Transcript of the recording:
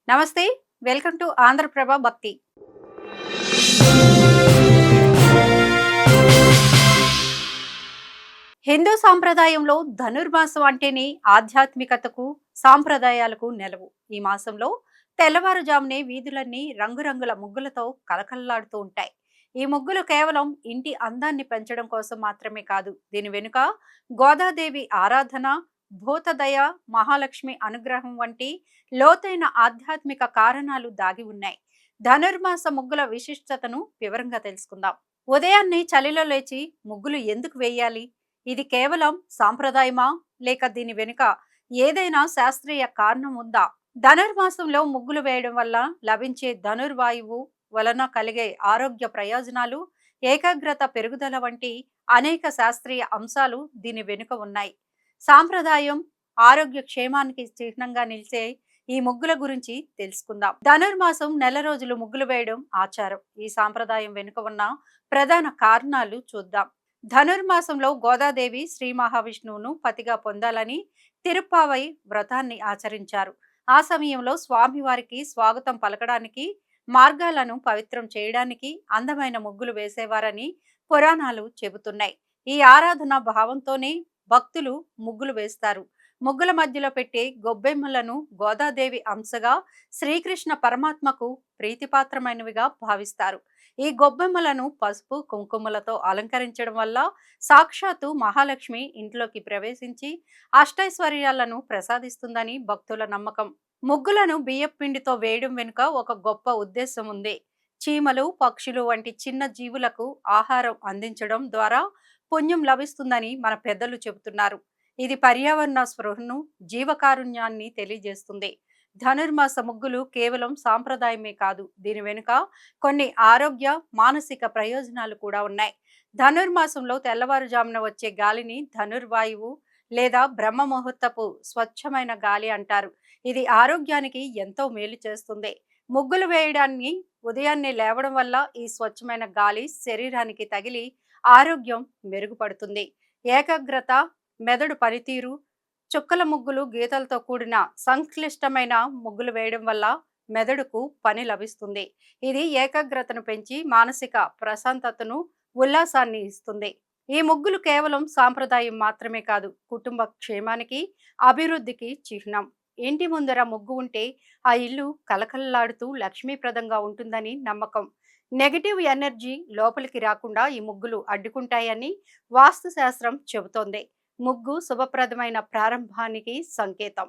నమస్తే. Welcome to Andhraprabha భక్తి. హిందూ సాంప్రదాయంలో ధనుర్మాసం అంటేనే ఆధ్యాత్మికతకు, సాంప్రదాయాలకు నెలవు. ఈ మాసంలో తెల్లవారుజామునే వీధులన్నీ రంగురంగుల ముగ్గులతో కలకల్లాడుతూ ఉంటాయి. ఈ ముగ్గులు కేవలం ఇంటి అందాన్ని పెంచడం కోసం మాత్రమే కాదు. దీని వెనుక గోదాదేవి ఆరాధన, భూతదయ, మహాలక్ష్మి అనుగ్రహం వంటి లోతైన ఆధ్యాత్మిక కారణాలు దాగి ఉన్నాయి. ధనుర్మాస ముగ్గుల విశిష్టతను వివరంగా తెలుసుకుందాం. ఉదయాన్నే చలిలో లేచి ముగ్గులు ఎందుకు వేయాలి? ఇది కేవలం సాంప్రదాయమా? లేక దీని వెనుక ఏదైనా శాస్త్రీయ కారణం ఉందా? ధనుర్మాసంలో ముగ్గులు వేయడం వల్ల లభించే ధనుర్వాయువు వలన కలిగే ఆరోగ్య ప్రయోజనాలు, ఏకాగ్రత పెరుగుదల వంటి అనేక శాస్త్రీయ అంశాలు దీని వెనుక ఉన్నాయి. సాంప్రదాయం, ఆరోగ్య క్షేమానికి చిహ్నంగా నిలిచే ఈ ముగ్గుల గురించి తెలుసుకుందాం. ధనుర్మాసం నెల రోజులు ముగ్గులు వేయడం ఆచారం. ఈ సాంప్రదాయం వెనుక ఉన్న ప్రధాన కారణాలు చూద్దాం. ధనుర్మాసంలో గోదాదేవి శ్రీ మహావిష్ణువును పతిగా పొందాలని తిరుప్పావై వ్రతాన్ని ఆచరించారు. ఆ సమయంలో స్వామివారికి స్వాగతం పలకడానికి, మార్గాలను పవిత్రం చేయడానికి అందమైన ముగ్గులు వేసేవారని పురాణాలు చెబుతున్నాయి. ఈ ఆరాధన భావంతోనే భక్తులు ముగ్గులు వేస్తారు. ముగ్గుల మధ్యలో పెట్టే గొబ్బెమ్మలను గోదాదేవి అంశగా, శ్రీకృష్ణ పరమాత్మకు ప్రీతిపాత్రమైనవిగా భావిస్తారు. ఈ గొబ్బెమ్మలను పసుపు, కుంకుమలతో అలంకరించడం వల్ల సాక్షాత్తు మహాలక్ష్మి ఇంట్లోకి ప్రవేశించి అష్టైశ్వర్యాలను ప్రసాదిస్తుందని భక్తుల నమ్మకం. ముగ్గులను బియ్యపు పిండితో వేయడం వెనుక ఒక గొప్ప ఉద్దేశం ఉంది. చీమలు, పక్షులు వంటి చిన్న జీవులకు ఆహారం అందించడం ద్వారా పుణ్యం లభిస్తుందని మన పెద్దలు చెబుతున్నారు. ఇది పర్యావరణ స్పృహను, జీవకారుణ్యాన్ని తెలియజేస్తుంది. ధనుర్మాస ముగ్గులు కేవలం సాంప్రదాయమే కాదు, దీని వెనుక కొన్ని ఆరోగ్య, మానసిక ప్రయోజనాలు కూడా ఉన్నాయి. ధనుర్మాసంలో తెల్లవారుజామున వచ్చే గాలిని ధనుర్వాయువు లేదా బ్రహ్మ ముహూర్తపు స్వచ్ఛమైన గాలి అంటారు. ఇది ఆరోగ్యానికి ఎంతో మేలు చేస్తుంది. ముగ్గులు వేయడాన్ని ఉదయాన్నే లేవడం వల్ల ఈ స్వచ్ఛమైన గాలి శరీరానికి తగిలి ఆరోగ్యం మెరుగుపడుతుంది. ఏకాగ్రత, మెదడు పనితీరు, చుక్కల ముగ్గులు, గీతలతో కూడిన సంక్లిష్టమైన ముగ్గులు వేయడం వల్ల మెదడుకు పని లభిస్తుంది. ఇది ఏకాగ్రతను పెంచి మానసిక ప్రశాంతతను, ఉల్లాసాన్ని ఇస్తుంది. ఈ ముగ్గులు కేవలం సాంప్రదాయం మాత్రమే కాదు, కుటుంబ క్షేమానికి, అభివృద్ధికి చిహ్నం. ఇంటి ముందర ముగ్గు ఉంటే ఆ ఇల్లు కలకలలాడుతూ లక్ష్మీప్రదంగా ఉంటుందని నమ్మకం. నెగటివ్ ఎనర్జీ లోపలికి రాకుండా ఈ ముగ్గులు అడ్డుకుంటాయని వాస్తు శాస్త్రం చెబుతోంది. ముగ్గు శుభప్రదమైన ప్రారంభానికి సంకేతం.